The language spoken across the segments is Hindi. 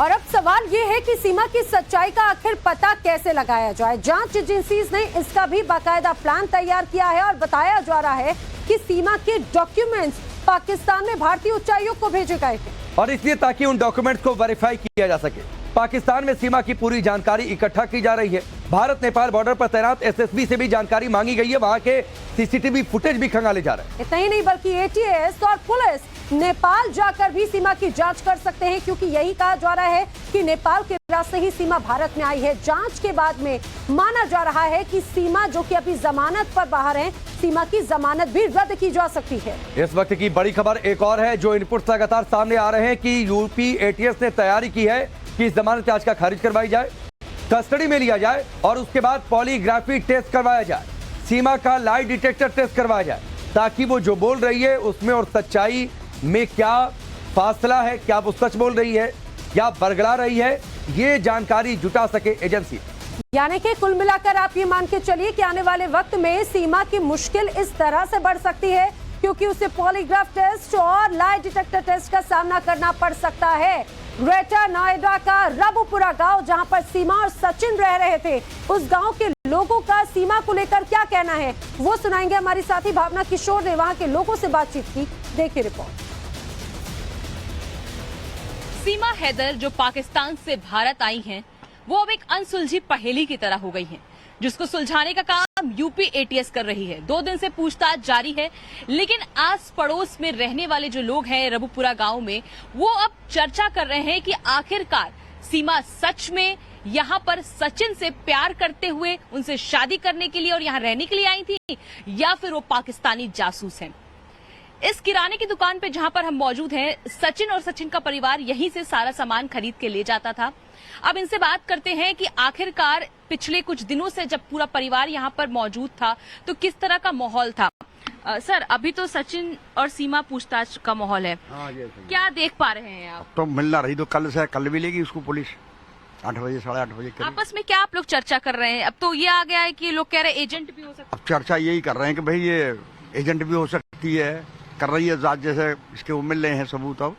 और अब सवाल ये है कि सीमा की सच्चाई का आखिर पता कैसे लगाया जाए। जांच एजेंसीज ने इसका भी बाकायदा प्लान तैयार किया है और बताया जा रहा है कि सीमा के डॉक्यूमेंट्स पाकिस्तान में भारतीय उच्चायुक्त को भेजे गए थे और इसलिए ताकि उन डॉक्यूमेंट्स को वेरीफाई किया जा सके पाकिस्तान में सीमा की पूरी जानकारी इकट्ठा की जा रही है। भारत नेपाल बॉर्डर पर तैनात एसएसबी से भी जानकारी मांगी गई है। वहां के सीसीटीवी फुटेज भी खंगाले जा रहे हैं। इतना ही नहीं बल्कि एटीएस और पुलिस नेपाल जाकर भी सीमा की जांच कर सकते हैं, क्योंकि यही कहा जा रहा है कि नेपाल के रास्ते ही सीमा भारत में आई है। जांच के बाद में माना जा रहा है कि सीमा, जो कि अभी जमानत पर बाहर है, सीमा की जमानत भी रद्द की जा सकती है। इस वक्त की बड़ी खबर एक और है जो इनपुट्स लगातार सामने आ रहे हैं कि यूपी एटीएस ने तैयारी की है कि जमानत याचिका खारिज करवाई जाए, कस्टडी में लिया जाए और उसके बाद पॉलीग्राफी टेस्ट करवाया जाए, सीमा का लाई डिटेक्टर टेस्ट करवाया जाए, ताकि वो जो बोल रही है उसमें और सच्चाई में क्या फासला है, क्या वो सच बोल रही है या बरगला रही है, ये जानकारी जुटा सके एजेंसी। यानी कि कुल मिलाकर आप ये मान के चलिए कि आने वाले वक्त में सीमा की मुश्किल इस तरह से बढ़ सकती है क्योंकि उसे पॉलीग्राफ टेस्ट और लाई डिटेक्टर टेस्ट का सामना करना पड़ सकता है। ग्रेटर नोएडा का रबुपुरा गांव, जहां पर सीमा और सचिन रह रहे थे, उस गांव के लोगों का सीमा को लेकर क्या कहना है वो सुनाएंगे हमारी साथी भावना किशोर ने वहां के लोगों से बातचीत की। देखिए रिपोर्ट। सीमा हैदर जो पाकिस्तान से भारत आई हैं, वो अब एक अनसुलझी पहेली की तरह हो गई हैं, जिसको सुलझाने का काम यूपी एटीएस कर रही है। 2 दिन से पूछताछ जारी है, लेकिन आस पड़ोस में रहने वाले जो लोग हैं रबुपुरा गांव में, वो अब चर्चा कर रहे हैं कि आखिरकार सीमा सच में यहाँ पर सचिन से प्यार करते हुए उनसे शादी करने के लिए और यहाँ रहने के लिए आई थी, या फिर वो पाकिस्तानी जासूस हैं। इस किराने की दुकान पे जहां पर हम मौजूद हैं, सचिन और सचिन का परिवार यहीं से सारा सामान खरीद के ले जाता था। अब इनसे बात करते हैं कि आखिरकार पिछले कुछ दिनों से जब पूरा परिवार यहां पर मौजूद था तो किस तरह का माहौल था। सर, अभी तो सचिन और सीमा पूछताछ का माहौल है। क्या देख पा रहे हैं आप? तो मिलना रही तो कल भी लेगी उसको पुलिस 8 बजे 8:30 बजे। आपस में क्या आप लोग चर्चा कर रहे हैं? अब तो ये आ गया है कि लोग कह रहे हैं एजेंट भी हो सकता है। अब चर्चा यही कर रहे हैं कि भाई ये एजेंट भी हो सकती है, कर रही है जांच, जैसे इसके वो मिल रहे हैं सबूत। अब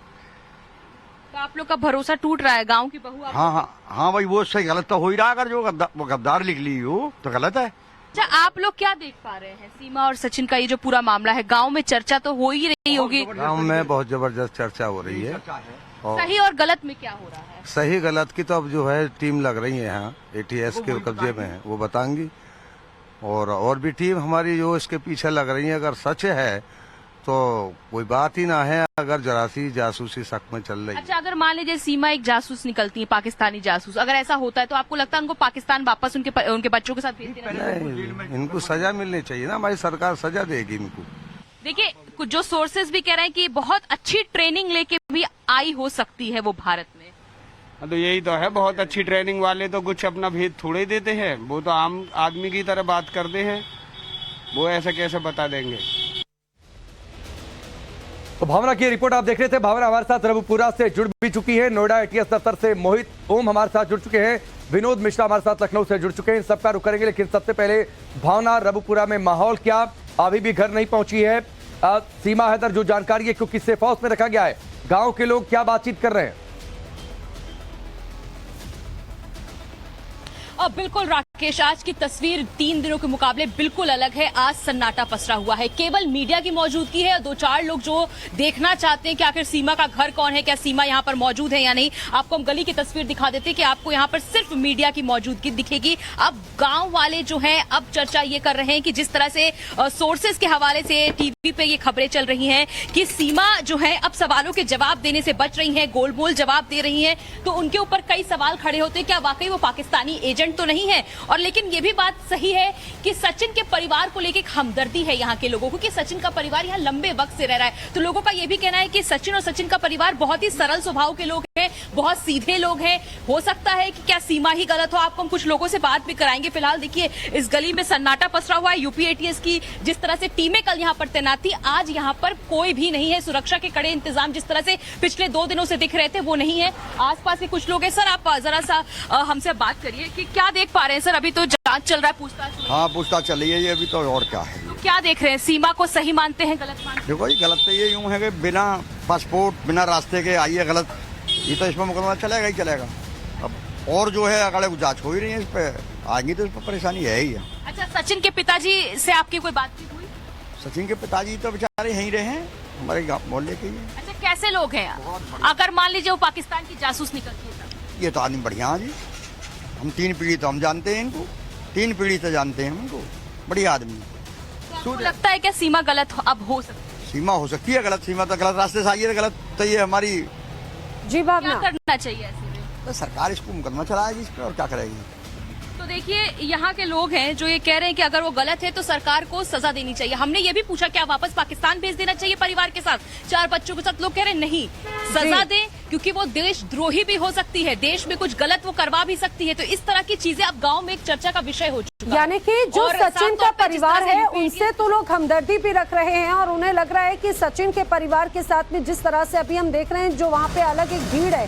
तो आप लोग का भरोसा टूट रहा है? गांव की बहू हाँ भाई, वो सही गलत तो हो ही रहा। अगर जो वो गद्दार लिख ली हो तो गलत है। अच्छा, आप लोग क्या देख पा रहे हैं? सीमा और सचिन का ये जो पूरा मामला है, गांव में चर्चा तो हो ही रही होगी। गांव में बहुत जबरदस्त चर्चा हो रही है। और सही और गलत में क्या हो रहा है? सही गलत की तो अब जो है टीम लग रही है, यहाँ एटीएस के कब्जे में है, वो बताएंगी। और भी टीम हमारी जो इसके पीछे लग रही है। अगर सच है तो कोई बात ही ना है, अगर जरा सी जासूसी शक में चल रही है। अच्छा, अगर मान लीजिए सीमा एक जासूस निकलती है, पाकिस्तानी जासूस, अगर ऐसा होता है तो आपको लगता है उनको पाकिस्तान वापस उनके बच्चों के साथ भेज देना चाहिए? इनको सजा मिलनी चाहिए ना, हमारी सरकार सजा देगी इनको। देखिए, कुछ जो सोर्सेज भी कह रहे हैं कि बहुत अच्छी ट्रेनिंग लेके भी आई हो सकती है वो भारत में। तो यही तो है, बहुत अच्छी ट्रेनिंग वाले तो कुछ अपना भेद थोड़े देते हैं, वो तो आम आदमी की तरह बात करते हैं, वो ऐसे कैसे बता देंगे। तो भावना की रिपोर्ट आप देख रहे थे। भावना हमारे साथ रबुपुरा से जुड़ भी चुकी है, नोएडा एटीएस दफ्तर से मोहित ओम हमारे साथ जुड़ चुके हैं, विनोद मिश्रा हमारे साथ लखनऊ से जुड़ चुके हैं। इन सबका रुख करेंगे, लेकिन सबसे पहले भावना, रबुपुरा में माहौल क्या? अभी भी घर नहीं पहुंची है सीमा हैदर, जो जानकारी है क्योंकि सेफ हाउस में रखा गया है, गांव के लोग क्या बातचीत कर रहे हैं? और बिल्कुल राकेश, आज की तस्वीर 3 दिनों के मुकाबले बिल्कुल अलग है। आज सन्नाटा पसरा हुआ है, केवल मीडिया की मौजूदगी है। 2-4 लोग जो देखना चाहते हैं कि आखिर सीमा का घर कौन है, क्या सीमा यहाँ पर मौजूद है या नहीं। आपको हम गली की तस्वीर दिखा देते हैं कि आपको यहाँ पर सिर्फ मीडिया की मौजूदगी दिखेगी। अब गांव वाले जो हैं, अब चर्चा ये कर रहे हैं कि जिस तरह से सोर्सेज के हवाले से टीवी पे ये खबरें चल रही हैं कि सीमा जो है अब सवालों के जवाब देने से बच रही है, गोल मोल जवाब दे रही है, तो उनके ऊपर कई सवाल खड़े होते हैं। क्या वाकई वो पाकिस्तानी एजेंट तो नहीं है? और लेकिन ये भी बात सही है कि सचिन के परिवार को लेकर हमदर्दी है यहाँ के लोगों को, कि सचिन का परिवार यहाँ लंबे वक्त से रह रहा है। तो लोगों का ये भी कहना है कि सचिन और सचिन का परिवार बहुत ही सरल स्वभाव के लोग हैं, बहुत सीधे लोग हैं। हो सकता है कि क्या सीमा ही गलत हो? आपको हम कुछ लोगों से बात भी कराएंगे। फिलहाल देखिए, इस गली में सन्नाटा पसरा हुआ है। यूपी एटीएस की जिस तरह से टीमें कल यहाँ पर तैनात थी, आज यहाँ पर कोई भी नहीं है। सुरक्षा के कड़े इंतजाम जिस तरह से पिछले 2 दिनों से दिख रहे थे वो नहीं है। आसपास के कुछ लोग हैं। सर, आप जरा सा हमसे बात करिए कि क्या देख पा रहे हैं? सर, अभी तो जांच चल रहा है, पूछताछ। हाँ, पूछताछ चल रही है ये अभी तो, और क्या है। तो क्या देख रहे हैं? सीमा को सही मानते हैं, गलत मानते हैं? देखो, ये गलत तो ये यूं है कि बिना पासपोर्ट, बिना रास्ते के आई है, गलत ये तो इसमें मुकदमा चलेगा ही चलेगा। अब और जो है अगले को जांच हो ही रही है, इस पर आएंगी तो इस पर परेशानी है ही है। अच्छा, सचिन के पिताजी से आपकी कोई बातचीत हुई? सचिन के पिताजी तो बेचारे यहीं रहे हैं, हमारे गाँव मोहल्ले के ही हैं। अच्छा, कैसे लोग हैं? अगर मान लीजिए वो पाकिस्तान की जासूस निकलती है तब? ये तो आदमी बढ़िया है जी, हम 3 पीढ़ी तो हम जानते हैं इनको, 3 पीढ़ी से जानते हैं इनको, बढ़िया आदमी। तो आपको लगता है क्या सीमा गलत अब हो सकती है? सीमा हो सकती है गलत, सीमा तो गलत रास्ते से आई है, गलत तो ये हमारी। जी क्या भावना, करना चाहिए ऐसे में? तो सरकार इसको मुकदमा चलाएगी इस पर, और क्या करेगी। तो देखिए, यहाँ के लोग हैं जो ये कह रहे हैं कि अगर वो गलत है तो सरकार को सजा देनी चाहिए। हमने ये भी पूछा क्या वापस पाकिस्तान भेज देना चाहिए परिवार के साथ, 4 बच्चों के साथ? लोग कह रहे हैं नहीं, सजा दें, क्योंकि वो देशद्रोही भी हो सकती है, देश में कुछ गलत वो करवा भी सकती है। तो इस तरह की चीजें अब गांव में एक चर्चा का विषय हो चुका है। यानी कि जो और सचिन साफ का तौर पे जिस परिवार तरह से है यूपी उनसे तो लोग हमदर्दी भी रख रहे हैं, और उन्हें लग रहा है कि सचिन के परिवार के साथ में जिस तरह से अभी हम देख रहे हैं जो वहाँ पे अलग एक भीड़ है,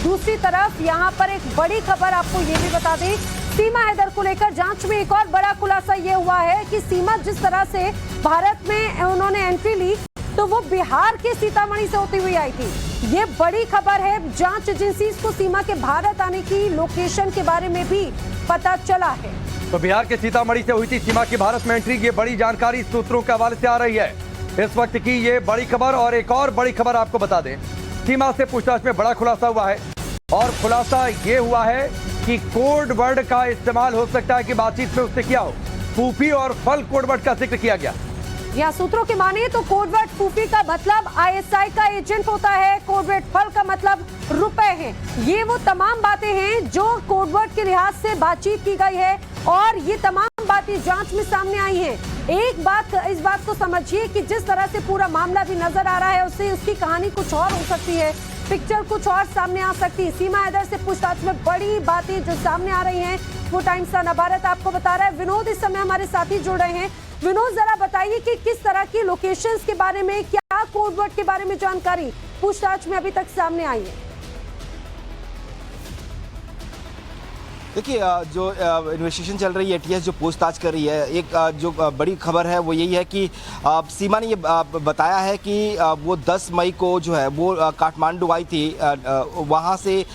दूसरी तरफ यहाँ पर एक बड़ी खबर आपको ये भी बता दें, सीमा हैदर को लेकर जांच में एक और बड़ा खुलासा ये हुआ है कि सीमा जिस तरह से भारत में उन्होंने एंट्री ली तो वो बिहार के सीतामढ़ी से होती हुई आई थी। ये बड़ी खबर है, जांच एजेंसी को सीमा के भारत आने की लोकेशन के बारे में भी पता चला है। तो बिहार के सीतामढ़ी से हुई थी सीमा की भारत में एंट्री, ये बड़ी जानकारी सूत्रों के हवाले से आ रही है इस वक्त की ये बड़ी खबर। और एक और बड़ी खबर आपको बता दें, सीमा से पूछताछ में बड़ा खुलासा हुआ है, और खुलासा ये हुआ है कि कोड वर्ड का इस्तेमाल हो सकता है कि बातचीत में उससे किया हो। फूफी और फल कोड वर्ड का जिक्र किया गया। यहाँ सूत्रों की माने तो कोडवर्ड फूफी का मतलब आईएसआई का एजेंट होता है, कोडवर्ड फल का मतलब रुपए हैं। ये वो तमाम बातें हैं जो कोडवर्ड के लिहाज से बातचीत की गई है, और ये तमाम बातें जांच में सामने आई हैं। एक बात, इस बात को समझिए कि जिस तरह से पूरा मामला भी नजर आ रहा है उससे उसकी कहानी कुछ और हो सकती है, पिक्चर कुछ और सामने आ सकती है। सीमा हैदर से पूछताछ में बड़ी बातें जो सामने आ रही हैं वो टाइम्स ऑफ नवभारत आपको बता रहा है। विनोद इस समय हमारे साथी जुड़ रहे हैं। विनोद, जरा बताइए कि किस तरह की लोकेशंस के बारे में, क्या कोडवर्ड के बारे में जानकारी पूछताछ में अभी तक सामने आई है? देखिए, जो इन्वेस्टिगेशन चल रही है, एटीएस जो पूछताछ कर रही है, एक जो बड़ी खबर है वो यही है कि सीमा ने ये बताया है कि वो 10 मई को जो है वो काठमांडू आई थी, वहाँ से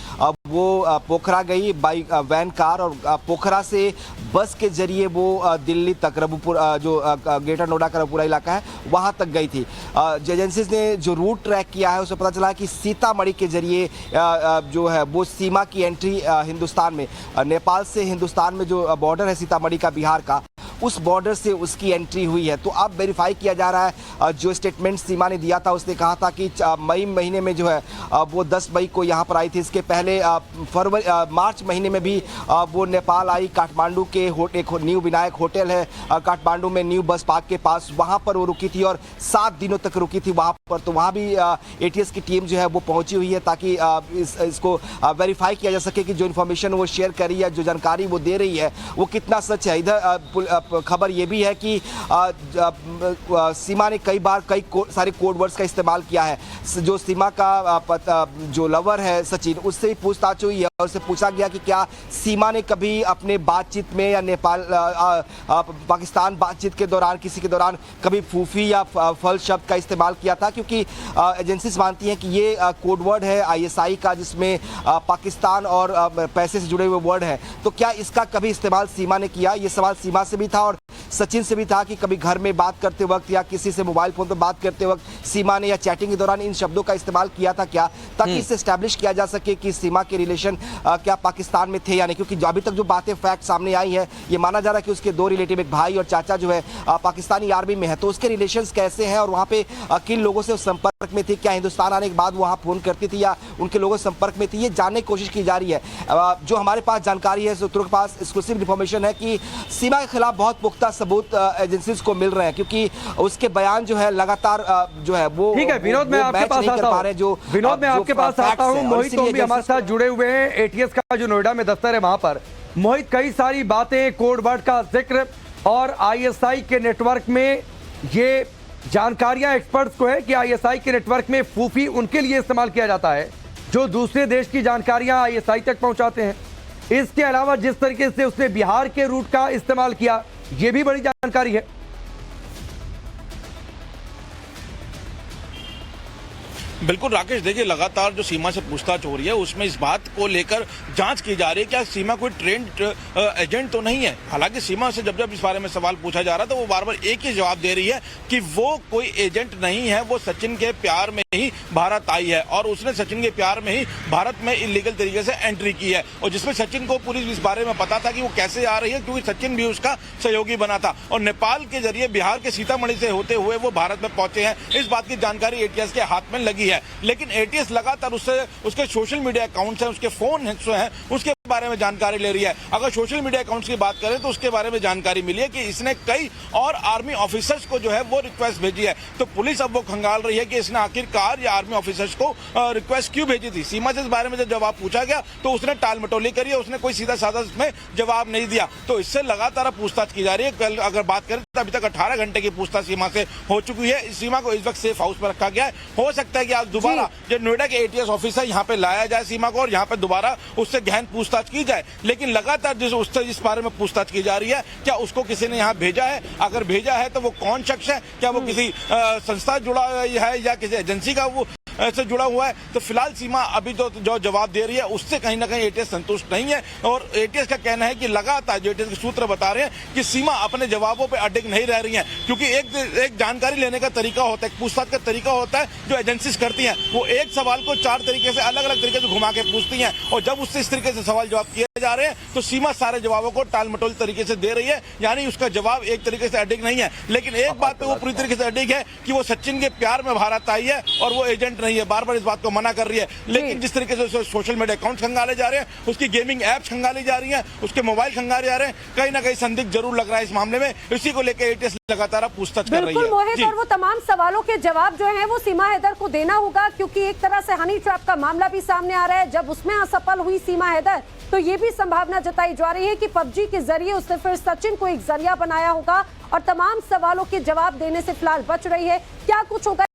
वो पोखरा गई बाई वैन कार, और पोखरा से बस के जरिए वो दिल्ली तक, रबुपुर जो ग्रेटर नोएडा का रबुपुरा इलाका है वहाँ तक गई थी। एजेंसीज ने जो रूट ट्रैक किया है उससे पता चला कि सीतामढ़ी के जरिए जो है वो सीमा की एंट्री हिंदुस्तान में, नेपाल से हिंदुस्तान में जो बॉर्डर है सीतामढ़ी का बिहार का, उस बॉर्डर से उसकी एंट्री हुई है। तो अब वेरीफाई किया जा रहा है। जो स्टेटमेंट सीमा ने दिया था उसने कहा था कि मई महीने में जो है वो 10 मई को यहाँ पर आई थी। इसके पहले मार्च महीने में भी वो नेपाल आई, काठमांडू के एक न्यू विनायक होटल है काठमांडू में, न्यू बस पार्क के पास, वहाँ पर वो रुकी थी और 7 दिनों तक रुकी थी वहाँ पर। तो वहाँ भी एटीएस की टीम जो है वो पहुँची हुई है ताकि इसको वेरीफाई किया जा सके कि जो इन्फॉर्मेशन वो शेयर कर रही है, जो जानकारी वो दे रही है वो कितना सच है। इधर खबर ये भी है कि सीमा ने कई बार सारे कोड वर्ड्स का इस्तेमाल किया है। जो सीमा का जो लवर है सचिन, उससे पूछताछ हुई है और उससे पूछा गया कि क्या सीमा ने कभी अपने बातचीत में या नेपाल पाकिस्तान बातचीत के दौरान, किसी के दौरान कभी फूफी या फल शब्द का इस्तेमाल किया था, क्योंकि एजेंसीज मानती हैं कि ये कोड वर्ड है आईएसआई का जिसमें पाकिस्तान और पैसे से जुड़े हुए वर्ड हैं। तो क्या इसका कभी इस्तेमाल सीमा ने किया? ये सवाल सीमा से भी था और सचिन से भी था कि कभी घर में बात करते वक्त या किसी से मोबाइल फोन पर बात करते वक्त सीमा ने या चैटिंग के दौरान इन शब्दों का इस्तेमाल किया था क्या, ताकि इससे एस्टैब्लिश किया जा सके कि सीमा के रिलेशन क्या पाकिस्तान में थे या नहीं। क्योंकि अभी तक जो बातें फैक्ट सामने आई है, ये माना जा रहा है कि उसके 2 रिलेटिव, एक भाई और चाचा जो है पाकिस्तानी आर्मी में है, तो उसके रिलेशंस कैसे हैं और वहाँ पे किन लोगों से संपर्क में थी, क्या हिंदुस्तान आने के बाद वहाँ फोन करती थी या उनके लोगों संपर्क में थी, ये जानने की कोशिश की जा रही है। जो हमारे पास जानकारी है, सूत्रों के पास एक्सक्लूसिव इन्फॉर्मेशन है कि सीमा के खिलाफ बहुत पुख्ता सबूत एजेंसीज को मिल रहे हैं, क्योंकि उसके बयान जो है लगातार जो है वो ठीक है। विनोद, मैं आपके पास आता हूं। विनोद, मैं आपके पास आता हूं। मोहित तो भी हमारे साथ जुड़े हुए हैं। एटीएस का जो नोएडा में दफ्तर है वहां पर मोहित, कई सारी बातें, कोड वर्ड का जिक्र और आईएसआई के नेटवर्क में ये जानकारियां एक्सपर्ट्स को है कि आईएसआई के नेटवर्क में फूफी उनके लिए इस्तेमाल किया जाता है जो दूसरे देश की जानकारियां आईएसआई तक पहुंचाते हैं। इसके अलावा जिस तरीके से उसने बिहार के रूट का इस्तेमाल किया, यह भी बड़ी जानकारी है। बिल्कुल राकेश, देखिए लगातार जो सीमा से पूछताछ हो रही है उसमें इस बात को लेकर जांच की जा रही है क्या सीमा कोई ट्रेंड एजेंट तो नहीं है। हालांकि सीमा से जब इस बारे में सवाल पूछा जा रहा था वो बार बार एक ही जवाब दे रही है कि वो कोई एजेंट नहीं है, वो सचिन के प्यार में ही भारत आई है और उसने सचिन के प्यार में ही भारत में इलीगल तरीके से एंट्री की है। और जिसमें सचिन को पूरी इस बारे में पता था कि वो कैसे आ रही है, क्योंकि सचिन भी उसका सहयोगी बना था और नेपाल के जरिए बिहार के सीतामढ़ी से होते हुए वो भारत में पहुंचे हैं। इस बात की जानकारी एटीएस के हाथ में लगी है, लेकिन एटीएस लगातार उसके सोशल मीडिया अकाउंट्स हैं, उसके फोन हैं, उसके बारे में जानकारी ले रही है। अगर सोशल मीडिया अकाउंट्स की बात करें तो उसके बारे में जानकारी मिली है कि इसने कई और आर्मी ऑफिसर्स को जो है वो रिक्वेस्ट भेजी है। तो पुलिस अब वो खंगाल रही है कि इसने आखिरकार ये आर्मी ऑफिसर्स को रिक्वेस्ट क्यों भेजी थी। सीमा से इस बारे में जब जवाब पूछा गया तो उसने टाल मटोली करी है, उसने कोई सीधा साधा इसमें जवाब नहीं दिया। तो इससे लगातार पूछताछ की जा रही है। कल अगर बात करें तो अभी तक 18 घंटे की पूछताछ सीमा से हो चुकी है। सीमा को इस वक्त सेफ हाउस में रखा गया है। हो सकता है कि आज दोबारा जो नोएडा के एटीएस ऑफिसर यहाँ पे लाया जाए सीमा को और यहाँ पे दोबारा उससे गहन पूछताछ की जाए। लेकिन लगातार उससे इस बारे में पूछताछ की जा रही है, क्या उसको किसी ने यहाँ भेजा है, अगर भेजा है तो वो कौन शख्स है, क्या वो किसी संस्था जुड़ा है या किसी एजेंसी का वो से जुड़ा हुआ है। तो फिलहाल सीमा अभी जो जवाब दे रही है उससे कहीं ना कहीं एटीएस संतुष्ट नहीं है और एटीएस का कहना है कि लगातार जो एटीएस के सूत्र बता रहे हैं कि सीमा अपने जवाबों पे अडिग नहीं रह रही है, क्योंकि एक जानकारी लेने का तरीका होता है, पूछताछ का तरीका होता है जो एजेंसीज करती हैं। वो एक सवाल को 4 तरीके से अलग अलग तरीके से घुमा के पूछती हैं और जब उससे इस तरीके से सवाल जवाब किए जा रहे हैं तो सीमा सारे जवाबों को टाल मटोल तरीके से दे रही है, यानी उसका जवाब एक तरीके से अडिग नहीं है। लेकिन एक बात पे वो पूरी तरीके से अडिग है कि वो सचिन के प्यार में भारत आई है और वो एजेंट नहीं है। बार बार इस बात को मना कर रही है, लेकिन जिस तरीके से सोशल मीडिया अकाउंट खंगाले जा रहे हैं, उसकी गेमिंग ऐप्स खंगाली जा रही हैं, उसके मोबाइल खंगाले जा रहे हैं, कहीं ना कहीं संदिग्ध जरूर लग रहा है इस मामले में। इसी को लेकर एटीएस लगातार पूछताछ कर रही है। बिल्कुल मोहित, और वो तमाम सवालों के जवाब जो है वो सीमा हैदर को देना होगा, क्योंकि एक तरह से हनी ट्रैप का मामला भी सामने आ रहा है। जब उसमें असफल हुई सीमा हैदर तो ये भी संभावना जताई जा रही है कि पबजी के जरिए उसने फिर सचिन को एक जरिया बनाया होगा और तमाम सवालों के जवाब देने से फिलहाल बच रही है। क्या कुछ होगा